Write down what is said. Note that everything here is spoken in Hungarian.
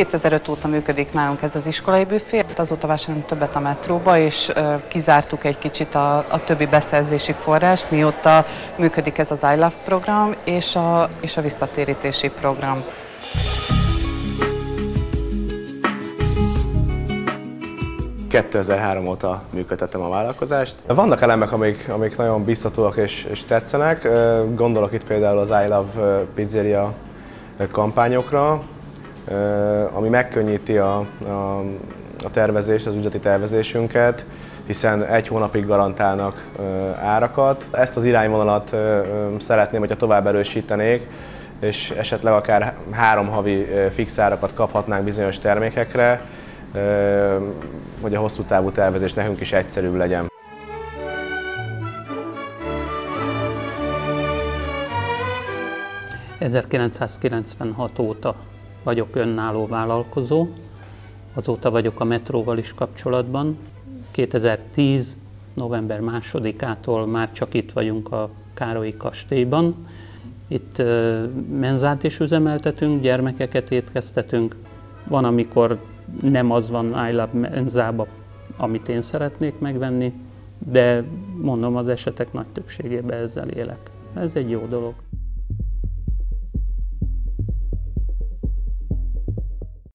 2005 óta működik nálunk ez az iskolai büfé, azóta vásárolunk többet a metróba, és kizártuk egy kicsit a többi beszerzési forrást, mióta működik ez az I Love program és a visszatérítési program. ...2003 óta működtetem a vállalkozást. Vannak elemek, amik nagyon biztatóak és tetszenek. Gondolok itt például az I Love Pizzeria kampányokra, ami megkönnyíti a tervezést, az üzleti tervezésünket, hiszen 1 hónapig garantálnak árakat. Ezt az irányvonalat szeretném, hogyha tovább erősítenék, és esetleg akár 3 havi fix árakat kaphatnánk bizonyos termékekre, hogy a hosszú távú tervezés nekünk is egyszerűbb legyen. ...1996 óta vagyok önálló vállalkozó, azóta vagyok a metróval is kapcsolatban. 2010. november 2-ától már csak itt vagyunk a Károlyi kastélyban. Itt menzát is üzemeltetünk, gyermekeket étkeztetünk. Van, amikor nem az van I Love menzába, amit én szeretnék megvenni, de mondom, az esetek nagy többségében ezzel élek. Ez egy jó dolog.